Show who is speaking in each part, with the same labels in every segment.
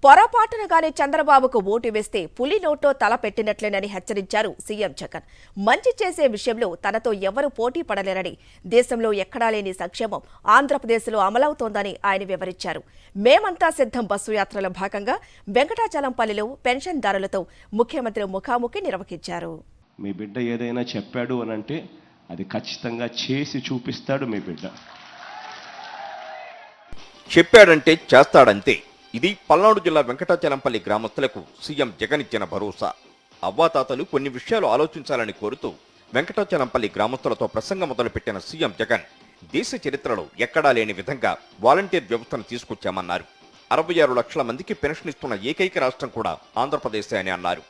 Speaker 1: పొరపాటునగానే చంద్రబాబుకు ఓటు వేస్తే పులి నోట్లో తల పెట్టినట్లేనని హెచ్చరించారు సీఎం జగన్. మంచి చేసే విషయంలో తనతో ఎవరూ పోటీ పడలేరని, దేశంలో ఎక్కడా లేని సంక్షేమం ఆంధ్రప్రదేశ్లో అమలవుతోందని ఆయన వివరించారు. మేమంతా సిద్ధం బస్సు యాత్రలో భాగంగా వెంకటాచలంపల్లిలో పెన్షన్దారులతో ముఖ్యమంత్రి ముఖాముఖి నిర్వహించారు.
Speaker 2: మీ బిడ్డ ఏదైనా చెప్పాడు అనంటే అది ఖచ్చితంగా చేసి చూపిస్తాడు. మీ బిడ్డ
Speaker 3: చెప్పాడంటే చేస్తాడంతే. ఇది పల్నాడు జిల్లా వెంకటాచలంపల్లి గ్రామస్తులకు సీఎం జగన్ ఇచ్చిన భరోసా. అవ్వాతాతలు కొన్ని విషయాలు ఆలోచించాలని కోరుతూ వెంకటాచలంపల్లి గ్రామస్తులతో ప్రసంగం మొదలుపెట్టిన సీఎం జగన్ దేశ చరిత్రలో ఎక్కడా లేని విధంగా వాలంటీర్ వ్యవస్థను తీసుకొచ్చామన్నారు. 66 లక్షల మందికి పెన్షన్ ఇస్తున్న ఏకైక రాష్ట్రం కూడా ఆంధ్రప్రదేశ్ అని అన్నారు.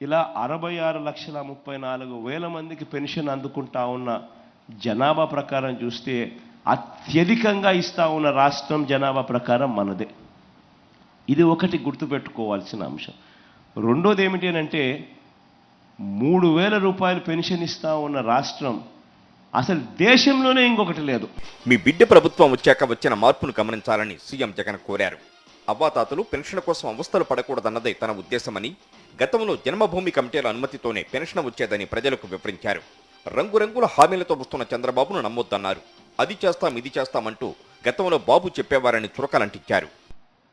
Speaker 2: ఇలా 66,34,000 మందికి పెన్షన్ అందుకుంటా ఉన్న జనాభా ప్రకారం చూస్తే అత్యధికంగా ఇస్తా ఉన్న రాష్ట్రం జనాభా ప్రకారం మనదే. ఇది ఒకటి గుర్తుపెట్టుకోవాల్సిన అంశం. రెండోది ఏమిటి అంటే 3,000 రూపాయలు పెన్షన్ ఇస్తా ఉన్న రాష్ట్రం అసలు దేశంలోనే ఇంకొకటి లేదు.
Speaker 3: మీ బిడ్డ ప్రభుత్వం వచ్చాక వచ్చిన మార్పును గమనించాలని సీఎం జగన్ కోరారు. అవ్వాతాతలు పెన్షన్ కోసం అవస్థలు పడకూడదన్నదే తన ఉద్దేశమని, గతంలో జన్మభూమి కమిటీల అనుమతితోనే పెన్షన్ వచ్చేదని ప్రజలకు వివరించారు. రంగురంగుల హామీలతో వస్తున్న చంద్రబాబును నమ్మొద్దన్నారు. అది చేస్తాం ఇది చేస్తామంటూ గతంలో బాబు చెప్పేవారని చురకలంటించారు.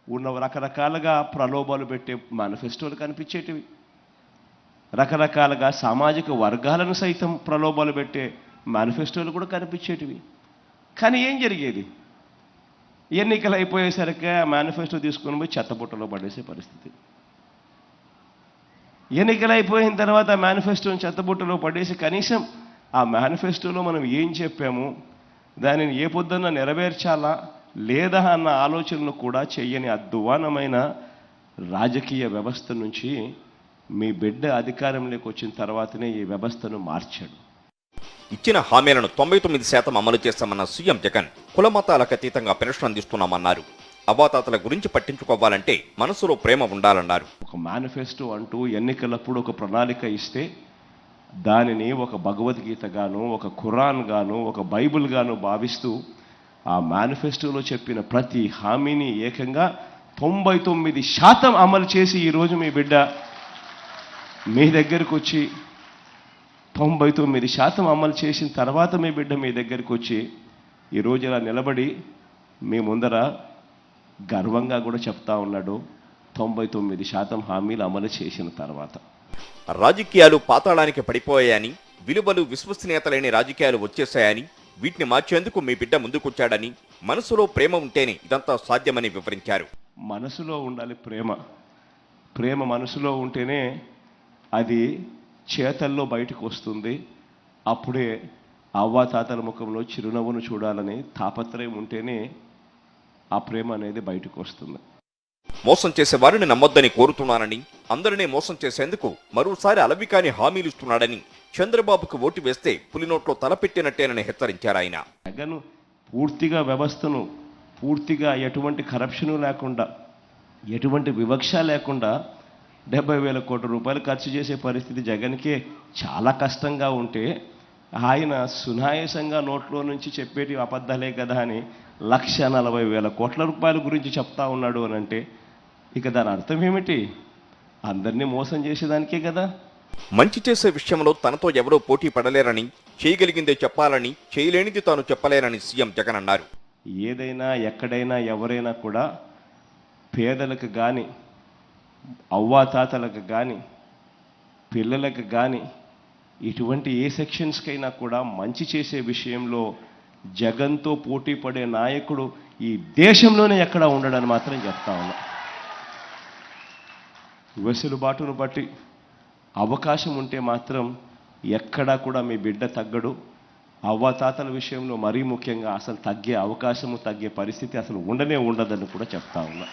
Speaker 2: ఉన్న రకరకాలుగా ప్రలోభాలు పెట్టే మేనిఫెస్టోలు కనిపించేటివి, రకరకాలుగా సామాజిక వర్గాలను సైతం ప్రలోభాలు పెట్టే మేనిఫెస్టోలు కూడా కనిపించేటివి. కానీ ఏం జరిగేది? ఎన్నికలు అయిపోయేసరికి ఆ మేనిఫెస్టో తీసుకుని పోయి చెత్తబుట్టలో పడేసే పరిస్థితి. ఎన్నికలు అయిపోయిన తర్వాత ఆ మేనిఫెస్టోని చెత్తబుట్టలో పడేసి కనీసం ఆ మేనిఫెస్టోలో మనం ఏం చెప్పాము, దానిని ఏ పొద్దున్న నెరవేర్చాలా లేదా అన్న ఆలోచనలు కూడా చెయ్యని అధ్వానమైన రాజకీయ వ్యవస్థ నుంచి మీ బిడ్డ అధికారంలోకి వచ్చిన తర్వాతనే ఈ వ్యవస్థను మార్చాడు.
Speaker 3: ఇచ్చిన హామీలను 99% అమలు చేస్తామన్న సీఎం జగన్ కులమతాలకు అతీతంగా పెన్షన్ అందిస్తున్నామన్నారు. అవ్వాతాతల గురించి పట్టించుకోవాలంటే మనసులో ప్రేమ ఉండాలన్నారు.
Speaker 2: ఒక మేనిఫెస్టో అంటూ ఎన్నికలప్పుడు ఒక ప్రణాళిక ఇస్తే దానిని ఒక భగవద్గీత గాను, ఒక ఖురాన్ గాను, ఒక బైబిల్ గాను భావిస్తూ ఆ మేనిఫెస్టోలో చెప్పిన ప్రతి హామీని ఏకంగా 99% అమలు చేసి ఈరోజు మీ బిడ్డ మీ దగ్గరకు వచ్చి 99% అమలు చేసిన తర్వాత మీ బిడ్డ మీ దగ్గరికి వచ్చి ఈరోజు ఇలా నిలబడి మీ ముందర గర్వంగా కూడా చెప్తా ఉన్నాడు. 99% హామీలు అమలు చేసిన తర్వాత
Speaker 3: రాజకీయాలు పాతాళానికి పడిపోయాయని, విలువలు విశ్వసనీయత లేని రాజకీయాలు వచ్చేశాయని, వీటిని మార్చేందుకు మీ బిడ్డ ముందుకొచ్చాడని, మనసులో ప్రేమ ఉంటేనే ఇదంతా సాధ్యమని వివరించారు.
Speaker 2: మనసులో ఉండాలి ప్రేమ. ప్రేమ మనసులో ఉంటేనే అది చేతల్లో బయటకు వస్తుంది. అప్పుడే అవ్వాతాతల ముఖంలో చిరునవ్వును చూడాలని తాపత్రయం ఉంటేనే ఆ ప్రేమ అనేది బయటకు వస్తుంది.
Speaker 3: మోసం చేసే వారిని నమ్మొద్దని కోరుతున్నానని, అందరినీ మోసం చేసేందుకు మరోసారి అలవికాని హామీలు ఇస్తున్నాడని, చంద్రబాబుకు ఓటు వేస్తే పులినోట్లో తలపెట్టినట్టేనని హెచ్చరించారు ఆయన.
Speaker 2: జగన్ పూర్తిగా వ్యవస్థను పూర్తిగా ఎటువంటి కరప్షను లేకుండా, ఎటువంటి వివక్ష లేకుండా 70,000 కోట్ల రూపాయలు ఖర్చు చేసే పరిస్థితి జగన్కే చాలా కష్టంగా ఉంటే, ఆయన సునాయాసంగా నోట్లో నుంచి చెప్పేటి అబద్ధాలే కదా అని 1,40,000 కోట్ల రూపాయల గురించి చెప్తా ఉన్నాడు అని అంటే ఇక దాని అర్థం ఏమిటి? అందరినీ మోసం చేసేదానికే కదా.
Speaker 3: మంచి చేసే విషయంలో తనతో ఎవరూ పోటీ పడలేరని, చేయగలిగిందే చెప్పాలని, చేయలేనిది తాను చెప్పలేనని సీఎం జగన్ అన్నారు.
Speaker 2: ఏదైనా ఎక్కడైనా ఎవరైనా కూడా పేదలకు కానీ, అవ్వాతాతలకు కానీ, పిల్లలకు కానీ, ఇటువంటి ఏ సెక్షన్స్కైనా కూడా మంచి చేసే విషయంలో జగన్తో పోటీ పడే నాయకుడు ఈ దేశంలోనే ఎక్కడా ఉండడని మాత్రం చెప్తా ఉన్నా. వెసులుబాటును బట్టి అవకాశం ఉంటే మాత్రం ఎక్కడా కూడా మీ బిడ్డ తగ్గడు. అవ్వాతాతల విషయంలో మరీ ముఖ్యంగా అసలు తగ్గే అవకాశము, తగ్గే పరిస్థితి అసలు ఉండదని కూడా చెప్తా ఉన్నా.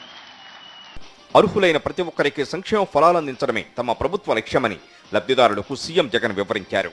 Speaker 3: అర్హులైన ప్రతి ఒక్కరికి సంక్షేమ ఫలాలు అందించడమే తమ ప్రభుత్వ లక్ష్యమని లబ్ధిదారులకు సీఎం జగన్ వివరించారు.